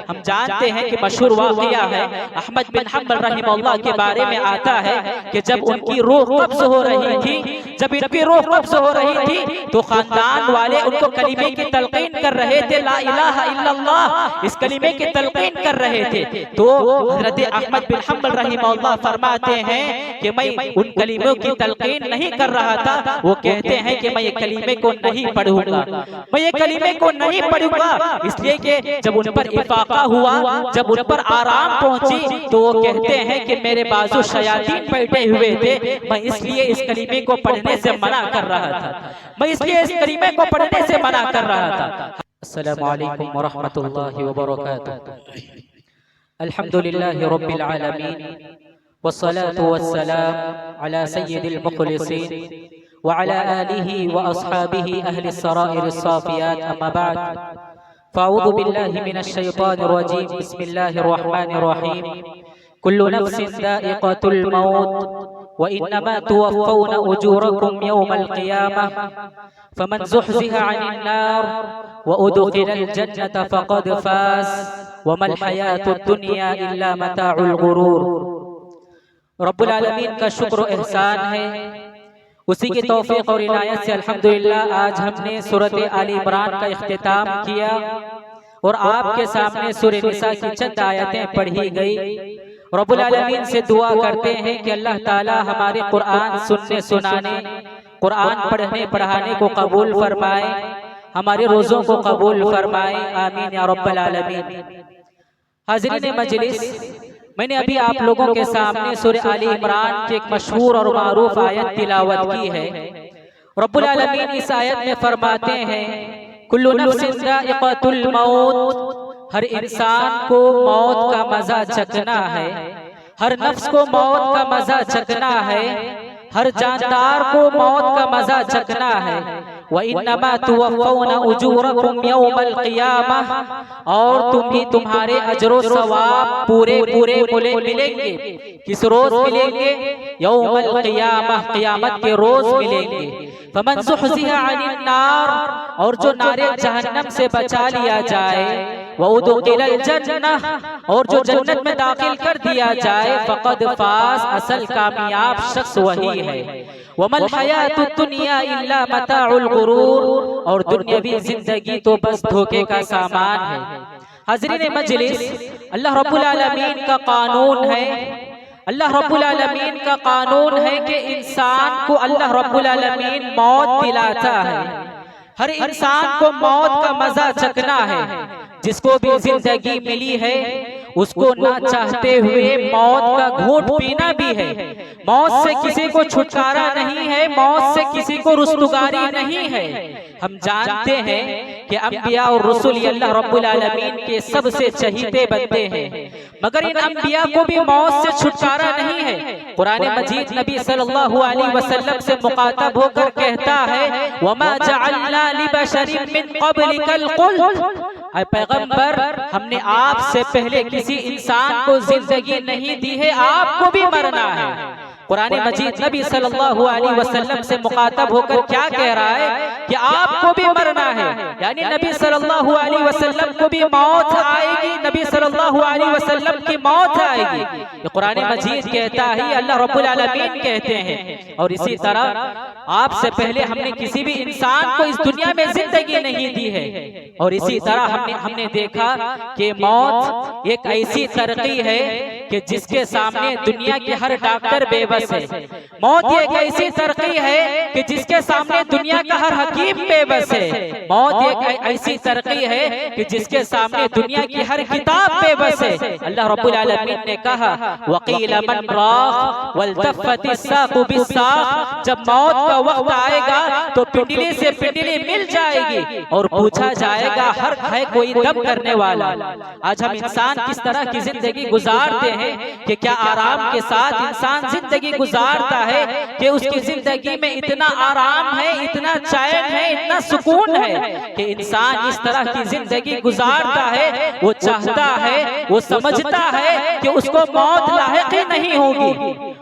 हम जानते हैं कि मशहूर वाक़या है अहमद बिन हम्बल रहमतुल्लाह के बारे में आता है कि जब उनकी रूह कब्ज़ हो रही थी, जब इनकी रूह कब्ज़ हो रही थी तो खानदान वाले उनको कलीमे की तलकीन कर रहे थे, ला इलाहा इल्लल्लाह, इस कलीमे की तलकीन कर रहे थे। तो हज़रत अहमद बिन हम्बल रहमतुल्लाह फरमाते हैं कि मैं उन कलीमों की तलकीन नहीं कर रहा था, वो कहते हैं कि मैं ये कलीमे को नहीं पढ़ूंगा, मैं ये कलीमे को नहीं पढ़ूंगा, इसलिए कि जब उन पर इफाका हुआ, जब उन पर आराम पहुंची तो वो कहते हैं कि मेरे बाजू शयातीन बैठे हुए थे, मैं इसलिए इस कलीमे को पढ़ने से मना कर रहा था, मैं इसलिए इस कलीमे को पढ़ने से मना कर रहा था। अस्सलामु अलैकुम व रहमतुल्लाहि व बरकातुहू। अल्हम्दुलिल्लाहि रब्बिल आलमीन वस्सलातु वस्सलाम अला सय्यिदिल मुखलिसीन व अला आलिहि व अस्हाबिहि अहलिस सराइरिस साफियात, अम्मा बाद, फ़अऊज़ु बिल्लाहि मिनश शैतानिर रजीम, बिस्मिल्लाहिर रहमानिर रहीम। कुल्लु नफ्सिन ज़ाइक़तुल मौत व इन्नमा तुवफ़्फ़ौना उजूरकुम यौमल क़ियामह फमन ज़ुहज़िहा अनिन नार व उदख़िलल जन्नत फ़क़द फ़ाज़ वमल हयातुद दुनिया इल्ला मताउल गुरूर। रब्बुल आलमीन का शुक्र और एहसान है, उसी की तौफीक और इनायत से अल्हम्दुलिल्लाह आज हमने सूरत आल इमरान का इख्तिताम किया और आपके सामने सूरह निसा की चंद आयतें पढ़ी गई। रब्बुल आलमीन से दुआ करते हैं कि अल्लाह ताला हमारे कुरान सुनने सुनाने, कुरान पढ़ने पढ़ाने को कबूल फरमाए, हमारे रोज़ों को कबूल फरमाए, आमीन या रब्बल आलमीन। हाज़रीन मजलिस, मैंने अभी आप लोगों के सामने सूरह आल इमरान की एक मशहूर और मारूफ आयत तिलावत की है। रब्बुल आलमीन इस आयत में फरमाते हैं, कुल्लु नफ्सिन ज़ाइक़तुल मौत, हर इंसान को मौत का मजा चखना है, हर नफ्स को मौत का मजा चखना है, हर जानदार को मौत का मजा चखना है। व इन्नमा तुवफ़्फ़ौना उजूरकुम यौमल क़ियामह, और तुम्हारे अजरो सवाब पूरे पूरे मिलेंगे। किस रोज मिलेंगे? यौमल क़ियामह, क़ियामत के रोज मिलेंगे। फमन ज़ुहज़िहा अनिन नार, और जो नारे जहन्नम से बचा लिया जाए, व उदख़िलल जन्नह, और जो जन्नत में दाखिल कर दिया जाए, फ़क़द फ़ाज़, असल कामयाब शख्स वही है। वमल हयातुद दुनिया इल्ला मताउल गुरूर, और दुनियावी जिंदगी तो बस धोखे का सामान है। हाज़रीन मजलिस, अल्लाह रब्बुल आलमीन का कानून है, अल्लाह रब्बुल आलमीन का कानून है कि इंसान को अल्लाह रब्बुल आलमीन मौत दिलाता है। हर इंसान को मौत का मजा चखना है। जिसको भी जिंदगी मिली है उसको ना चाहते हुए मौत का घूंट पीना भी है। मौत से किसी को छुटकारा नहीं है, मौत से किसी को रुस्तगारी नहीं है। हम जानते हैं कि अंबिया और रसूल अल्लाह रब्बुल आलमीन के सबसे चहीते बंदे हैं, मगर इन अंबिया को भी मौत से छुटकारा नहीं है। कुरान मजीद नबी सल्लल्लाहु अलैहि वसल्लम से मुखातब होकर कहता है, वमा जअलना लिबशरिन मिन क़ब्लिकल ख़ुल्द, पैगंबर हमने आपसे पहले किसी इंसान को जिंदगी नहीं दी है, आपको भी मरना है। कुरान मजीद नबी सल्लल्लाहु अलैहि वसल्लम से मुखातब होकर क्या कह रहा है कि आपको भी मरना है, यानी नबी सल्लल्लाहु अलैहि वसल्लम को भी मौत आएगी, नबी सल्लल्लाहु अलैहि वसल्लम की मौत आएगी। ये कुरान मजीद कहता है, अल्लाह रब्बुल आलमीन कहते हैं। और इसी तरह आपसे पहले हमने किसी भी इंसान को इस दुनिया में जिंदगी नहीं दी है। और इसी तरह हमने देखा कि मौत एक ऐसी तरक्की है कि जिसके सामने दुनिया के हर डॉक्टर बेबस है। मौत एक ऐसी तरक्की है कि जिसके सामने दुनिया का हर हकीम बेबस है। मौत एक ऐसी तरक्की है कि जिसके सामने दुनिया की हर किताब बेबस है। अल्लाह रब्बुल आलमीन ने कहा, वक़ील मन राक़ वल्तफ़्फ़तिस साक़ु बिस्साक़, जब मौत का वक्त आएगा तो पिंडली से पिंडली मिल जाएगी और पूछा जाएगा हर है कोई दम करने वाला। आज हम इंसान किस तरह की जिंदगी गुजारते हैं कि क्या आराम के साथ इंसान जिंदगी गुजारता है कि उसकी जिंदगी में इतना आराम है, इतना चैन है, इतना सुकून है कि इंसान इस तरह की जिंदगी गुजारता है। वो चाहता है, वो समझता है कि उसको मौत लायक ही नहीं होगी,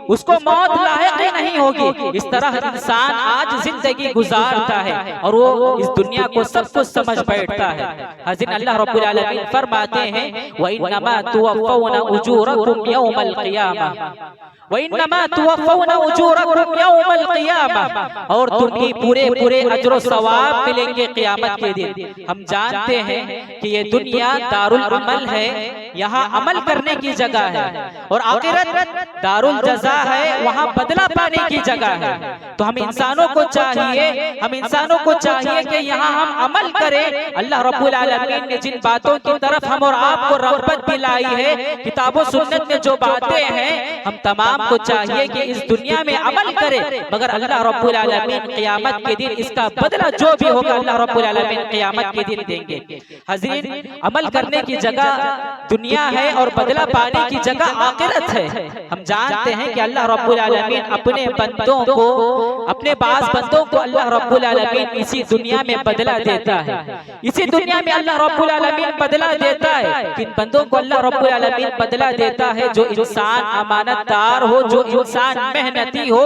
उसको मौत लायक ही नहीं होगी। इस तरह इंसान आज जिंदगी गुजारता है और वो इस दुनिया को सब कुछ समझ बैठता है। हज़रत अल्लाह रब्बुल आलमीन फरमाते हैं व इन्नमा तुवफ़्फ़ौना उजूरकुम यौमल क़ियामह, व इन्नमा तुवफ़्फ़ौना उजूरकुम यौमल क़ियामह, और तुम्हें पूरे पूरे अजर सवाब मिलेंगे क़यामत के दिन। हम जानते हैं कि ये दुनिया दारुल अमल है, यहाँ अमल करने की जगह है, और आखिरत दारुल जज़ा है, वहाँ बदला पाने की जगह है। तो हम इंसानों को चाहिए कि यहाँ हम अमल करें। अल्लाह रब्बुल आलमीन ने जिन बातों की तरफ हम और आपको रग़बत दिलाई है, किताबो सुन्नत में जो बातें हैं, हम तमाम को चाहिए कि इस दुनिया में अमल करें, मगर अल्लाह रब्बुल आलमीन क़यामत के दिन इसका बदला जो भी होगा अल्लाह रब्बुल आलमीन क़यामत के दिन देंगे। हज़रीन, अमल करने की जगह दुनिया है और बदला पाने की जगह आखिरत है। हम जानते हैं कि अल्लाह रब्बुल आलमीन अपने बंदों को, अपने बाज़ बंदों को अल्लाह रब्बुल आलमीन इसी दुनिया में बदला देता है। इसी दुनिया में अल्लाह रब्बुल आलमीन बदला देता है। किन बंदों को अल्लाह रब्बुल आलमीन बदला देता है? जो इंसान अमानतदार हो, जो इंसान मेहनती हो,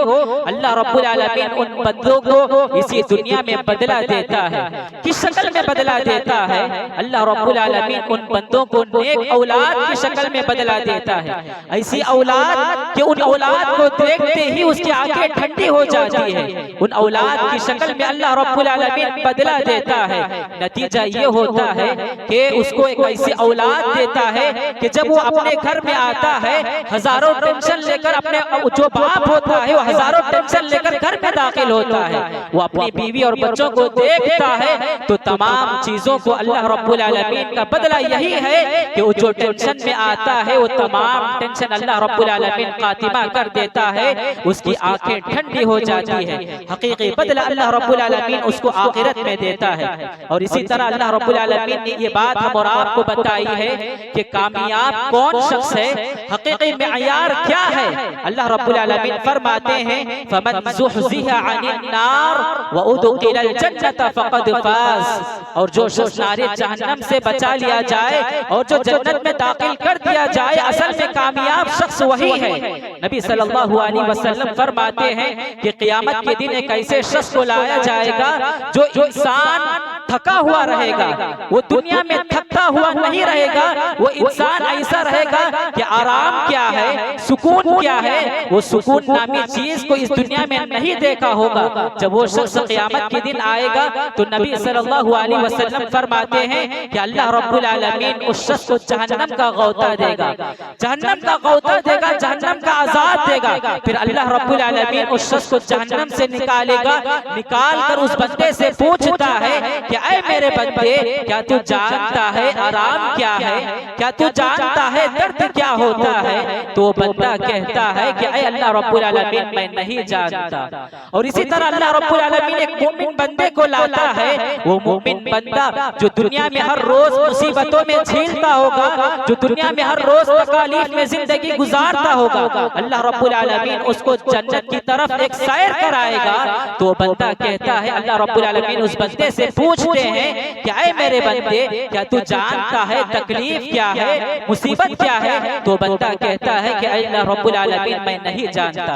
अल्लाह रब्बुल आलमीन उन बंदों को इसी दुनिया में बदला देता है। किस शक्ल में बदला देता है? अल्लाह रब्बुल आलमीन उन बंदों को नेक औलाद की शक्ल में बदला देता है। ऐसी औलाद कि उन औलाद को देखते ही उसकी आंखें ठंडी हो जाती है। उन औलाद की शक्ल में अल्लाह रब्बुल आलमीन बदला देता है। नतीजा ये होता है कि उसको एक ऐसी औलाद देता है कि जब वो अपने घर में आता है, हजारों टेंशन लेकर, अपने जो बाप होता है वो हजारों टेंशन लेकर घर में दाखिल होता है। वो अपनी बीवी और बच्चों को देखता है तो तमाम चीजों को अल्लाह रब्बुल आलमीन का बदला यही है कि वो जो टेंशन में आता है वो तमाम टेंशन अल्लाह रब्बुल आलमीन खातिमा कर देता है, उसकी आंखें ठंडी हो जाती है। हकीकी बदला अल्लाह रब्बुल आलमीन उसको आखिरत में देता है। और इसी तरह अल्लाह रब्बुल आलमीन ने ये बात हम और आपको बताई है कि कामयाब कौन शख्स है, हकीकी मेयार क्या है। अल्लाह रब्बुल आलमीन फरमाते हैं फमन ज़ुहज़िहा अनिन नार व उदखिलल जन्नत फक़द फ़ाज़, और जो शख्स नारे जहन्नम से बचा लिया जाए और जो जन्नत में दाखिल कर दिया जाए, असल में कामयाब शख्स वही है। नबी सल्लल्लाहु अलैहि वसल्लम फरमाते हैं कि क़यामत के दिन एक ऐसे शख्स को लाया जाएगा जो इंसान थका हुआ रहेगा, वो दुनिया में थका हुआ नहीं रहेगा। वो इंसान ऐसा रहेगा कि आराम क्या है, सुकून क्या है, वो सुकून नामी चीज को इस दुनिया में नहीं देखा होगा। जब वो शख्स क़यामत के दिन आएगा तो नबी सल्लल्लाहु अलैहि वसल्लम फरमाते हैं कि अल्लाह रब्बुल आलमीन उस शख्स को जहन्नम का गौता देगा, जहन्नम का गौता देगा, जहन्नम का आजाद देगा। फिर अल्लाह रब्बुल आलमीन उस शख्स को जहन्नम से निकालेगा, निकाल कर उस बंदे से पूछता है कि ऐ मेरे बंदे, क्या तू जानता है आराम क्या है, क्या तू जानता है दर्द क्या होता है? तो वो बंदा कहता है कि ऐ अल्लाह रब्बुल आलमीन मैं नहीं जानता। और इसी तरह अल्लाह रब्बुल आलमीन एक मोमिन बंदे को लाता है। वो मोमिन बंदा जो दुनिया में हर रोज मुसीबतों में झेलता होगा, जो दुनिया में हर रोज तकलीफ में जिंदगी गुजारता होगा, अल्लाह रब्बुल आलमीन उसको जन्नत की तरफ एक सैर कराएगा। तो बंदा कहता है, अल्लाह रब्बुल आलमीन उस बंदे से पूछते हैं क्या है मेरे बंदे, क्या तू जानता है तकलीफ क्या है, मुसीबत क्या है? तो बंदा कहता है कि अल्लाह रब्बुल आलमीन मैं नहीं जानता।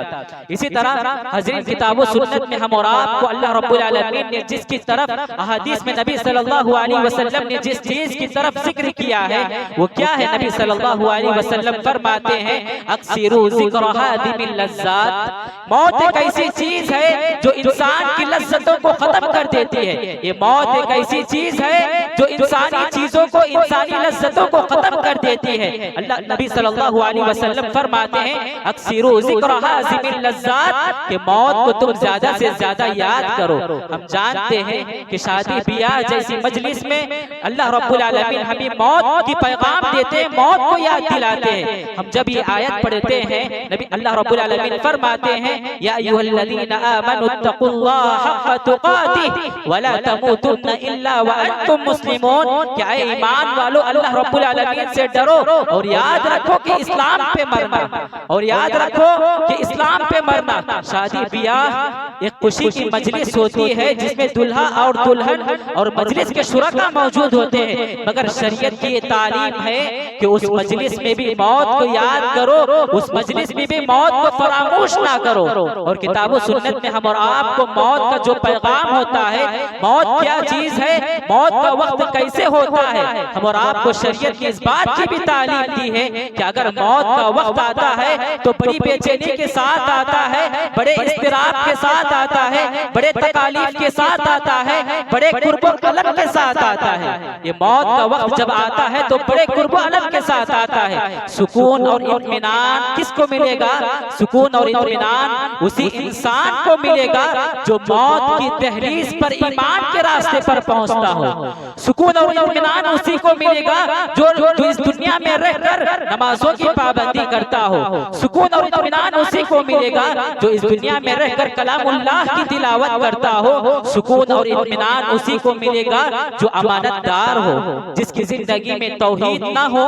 इसी तरह हज़रत किताबो सुन्नत में हम और आपको अल्लाह रब्बुल आलमीन ने जिसकी तरफ अहादीस में नबी सल्लल्लाहु अलैहि वसल्लम ने जिस चीज की तरफ जिक्र किया है वो क्या है? नबी सल्लल्लाहु अलैहि वसल्लम फरमाते हैं अक्सिरू ज़िक्र हादिमिल लज़्ज़ात, मौत एक ऐसी चीज है जो इंसान की लज्जतों को खत्म कर देती है। ये मौत एक ऐसी चीज है जो इंसानी चीजों को, इंसानी लज्जतों को खत्म कर देती है। अल्लाह नबी सल्लल्लाहु अलैहि वसल्लम फरमाते हैं अक्सिरू ज़िक्र हादिमिल लज़्ज़ात, कि मौत को तुम ज्यादा से ज्यादा याद करो। हम जानते हैं कि शादी ब्याह जैसी मजलिस में अल्लाह रब्बुल आलमीन हमें मौत की पैगाम देते हैं, मौत को याद दिलाते हैं। हम जब ये आयत पढ़ते हैं, नबी अल्लाह रब्बुल आलमीन फरमाते हैं या अय्युहल्लज़ीना आमनुत्तकुल्लाह हक़्क़ तुक़ातिह वला तमूतुन्ना इल्ला व अंतुम मुस्लिमून, क्या ईमान वालों अल्लाह रब्बुल आलमीन से डरो और याद रखो रखो कि इस्लाम पे मरना, और याद रखो कि इस्लाम पे मरना। शादी ब्याह एक खुशी की मजलिस होती है जिसमें दुल्हा और दुल्हन और मजलिस के शुरका मौजूद होते हैं, मगर शरीयत की तालीम है कि उस मजलिस में भी मौत को याद करो, उस मजलिस में भी मौत को फरामोश ना करो। और किताब सुन्नत में हम और आपको मौत का जो पैगाम होता है, मौत क्या चीज है, मौत का वक्त कैसे होता है, हम और आपको शरीयत की इस बात की भी तालीम दी है कि अगर मौत का वक्त आता है तो बड़ी बेचैनी के साथ आता है, बड़े इस्तिराब के साथ आता है, बड़े तकालीफ के साथ आता है, बड़े कुर्ब अलम के साथ आता है। ये मौत का वक्त जब आता है तो बड़े कुर्ब अलम के साथ आता है। सुकून और इत्मीनान किसको मिलेगा? सुकून और इत्मीनान उसी इंसान को मिलेगा जो मौत की तहरीज पर ईमान के रास्ते पर पहुंचता हो। सुकून और इत्मीनान उसी को मिलेगा जो इस दुनिया में रहकर नमाजों की पाबंदी करता हो। सुकून और इत्मीनान उसी को मिलेगा जो इस दुनिया में रहकर कलामुल्लाह की तिलावत करता हो। सुकून और इत्मीनान उसी को मिलेगा जो अमानतदार हो, जिसकी जिंदगी में तौहीद ना हो,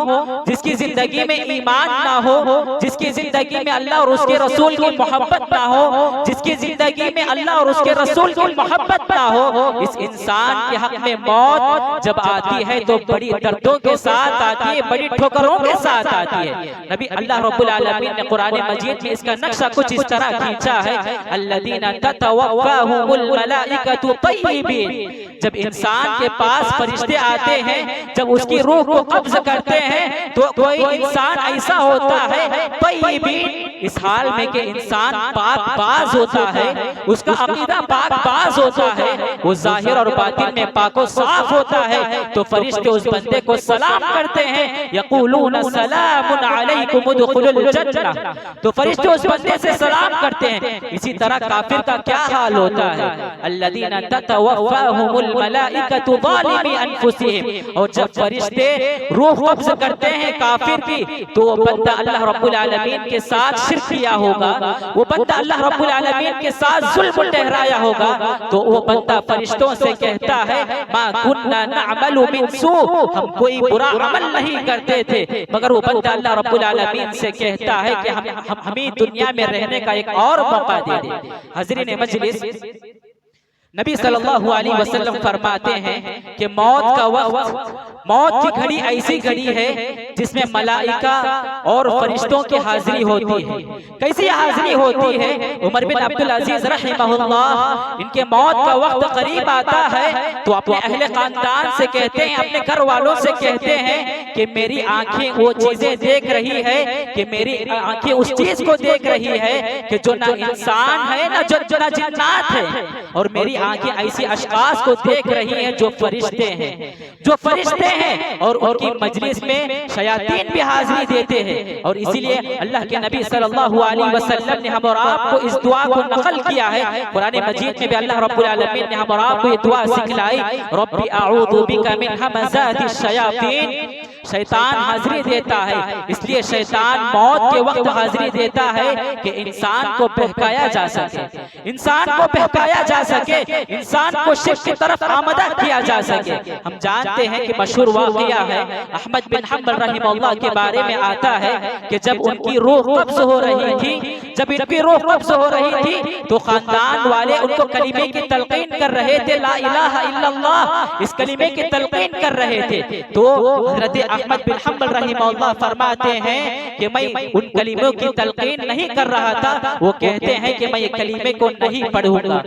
जिसकी जिंदगी में ईमान ना हो, जिसकी जिंदगी में अल्लाह और उसके रसूल की मोहब्बत ना हो, जिसकी जिंदगी में अल्लाह और उसके रसूल की मोहब्बत ना हो। इस इंसान के हक में मौत जब आती है तो बड़ी दर्दों के साथ आती है, बड़ी ठोकरों के साथ आती है। नबी अल्लाह रब्बुल आलमीन ने कुरान मजीद में इसका नक्शा कुछ इस तरह खींचा है, अल्लज़ीना ततवफ़्फ़ाहुमुल मलाइकतु तय्यिबीन। जब इंसान के पास फरिश्ते आते हैं, जब उसकी रूह को कब्ज़ करते हैं, तो कोई इंसान ऐसा होता है तय्यिबीन, इस हाल में कि इंसान पाकबाज होता है, उसका अकीदा पाकबाज होता है, वो जाहिर और बातिन में पाको साफ होता है। तो फरिश्ते उस बंदे को सलाम करते हैं, यक़ूलून सलामुन अलैकुम उदखुलुल जन्नह। तो फरिश्ते उस बंदे से सलाम करते हैं। इसी तरह काफिर का क्या हाल होता है, अल्लज़ीना ततवफ़्फ़ाहुमुल मलाइकतु ज़ालिमी अनफुसिहिम। और जब फरिश्ते रूह कब्ज़ करते हैं काफिर की, तो वो बंदा अल्लाह रब्बुल आलमीन के साथ शिर्क किया होगा, वो बंदा अल्लाह रब्बुल आलमीन के साथ जुल्म ठहराया होगा। तो वो बंदा फरिश्तों से कहता है, मा कुन्ना नअमलु मिन सू, हम कोई बुरा अमल नहीं करते थे। मगर वो बंदा अल्लाह रब्बुल आलमीन से कहता है कि हमें दुनिया में रहने का एक और मौका दे दे। हज़रीन मजलिस, नबी सल्लल्लाहु अलैहि वसल्लम फरमाते हैं कि मौत का वक्त, मौत की घड़ी ऐसी घड़ी है जिसमें मलाइका और फरिश्तों की हाजिरी होती है। कैसी हाजिरी होती है? उमर बिन अब्दुल अजीज रहमहुल्लाह, इनके मौत का वक्त करीब आता है तो अपने अहले खानदान से कहते हैं, अपने घर वालों से कहते हैं कि मेरी आंखें वो चीजें देख रही है, कि मेरी आंखें उस चीज को देख रही है कि जो ना इंसान है ना जिन्नात है, और मेरी आंखें ऐसी अशखास को देख रही हैं जो फरिश्ते हैं, जो फरिश्ते हैं, और उनकी मजलिस में शयातीन भी हाजिरी देते हैं। और इसीलिए अल्लाह के नबी सल्लल्लाहु अलैहि वसल्लम ने हम और आपको इस दुआ को नकल किया है। कुरान मजीद में भी अल्लाह रब्बुल आलमीन ने हम और आपको ये दुआ सिखलाई, रब्बी अऊज़ु बिका मिन हमाज़ातिश शयातीन। शैतान हाजिरी देता है, इसलिए शैतान मौत के वक्त हाजिरी देता है कि इंसान को बहकाया जा सके, इंसान को बहकाया जा सके, इंसान को शिर्क की तरफ आमदा किया जा सके। हम जानते हैं कि मशहूर वाक़िया है, अहमद बिन हम्बल रहमहुल्लाह के बारे में आता है कि जब उनकी रूह कब्ज़ हो रही थी, जब इनकी रूह कब्ज़ हो रही थी, तो खानदान वाले उनको कलीमे की तलकीन कर रहे थे, ला इलाहा इल्लल्लाह, इस कलीमे की तलकीन कर रहे थे। तो हज़रत अहमद बिन हम्बल रहमहुल्लाह फरमाते हैं कि मैं उन कलीमों की तलकीन नहीं कर रहा था, वो कहते हैं कि मैं ये कलीमे को नहीं पढ़ूंगा,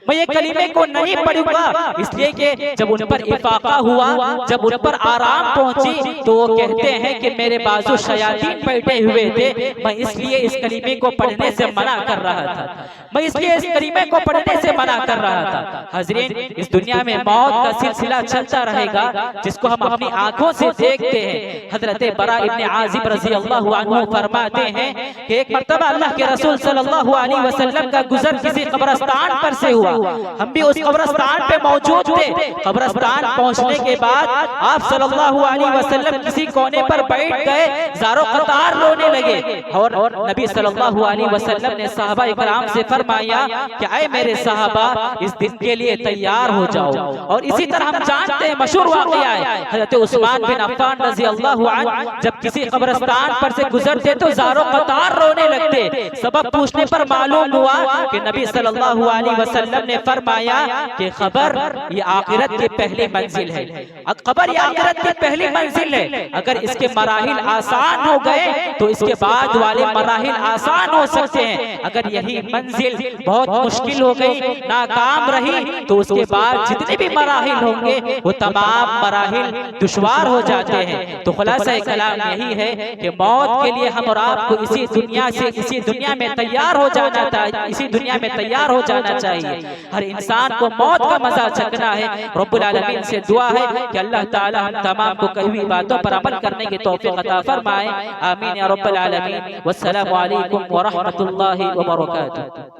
मैं ये कलीमे को नहीं पढ़ूंगा, इसलिए कि जब उन पर इफाका हुआ, जब उन पर आराम पहुंची, तो वो कहते हैं कि मेरे बाजू शयातीन बैठे हुए थे, मैं इसलिए इस कलीमे को पढ़ने से मना कर रहा था, मैं इसलिए इस कलीमे को पढ़ने से मना कर रहा था। हज़रीन, इस दुनिया में मौत का सिलसिला चलता रहेगा जिसको हम अपनी आंखों से देखते हैं। हज़रत बरा इब्न आज़िब रज़ी अल्लाहु अन्हु फरमाते हैं कि एक मर्तबा अल्लाह के रसूल सल्लल्लाहु अलैहि वसल्लम का गुजर किसी कब्रिस्तान पर से हुआ, हम भी उस कब्रिस्तान पे मौजूद थे। कब्रिस्तान पहुंचने के बाद आप सल्लल्लाहु अलैहि वसल्लम किसी कोने पर बैठ गए, ज़ारो कतार रोने लगे, और नबी सल्लल्लाहु अलैहि वसल्लम ने सहाबा इकराम से फरमाया कि ऐ मेरे सहाबा इस दिन के लिए तैयार हो जाओ। और इसी तरह हम जानते हैं मशहूर वाक़या है हज़रत उस्मान बिन अफ़्फ़ान रज़ी अल्लाहु अन्हु जब किसी कब्रिस्तान पर से गुजरते तो ज़ारो कतार रोने लगते। सबब पूछने पर मालूम हुआ कि नबी सल्लल्लाहु अलैहि वसल्लम ने फरमाया कि खबर ये आखिरत की पहली मंजिल है। खबर ये आखिरत की पहली मंजिल है। अगर इसके मराहिल आसान हो गए तो इसके बाद वाले मराहिल आसान हो सकते हैं। अगर यही मंजिल बहुत मुश्किल हो गई, नाकाम रही, तो उसके बाद जितने भी मराहिल होंगे वो तमाम मराहिल दुश्वार हो जाते हैं। तो खुलासा कलाम यही है कि मौत के लिए हम और आपको इसी दुनिया से इसी दुनिया में तैयार हो जाना चाहिए, इसी दुनिया में तैयार हो जाना चाहिए। हर इंसान को मौत का मजा चखना है। रब्बुल आलमीन से दुआ है कि अल्लाह ताला हम तमाम को कही हुई बातों पर अमल करने की तौफीक अता फरमाए। आमीन या रब्बल आलमीन। वस्सलामु अलैकुम व रहमतुल्लाहि व बरकातुहू।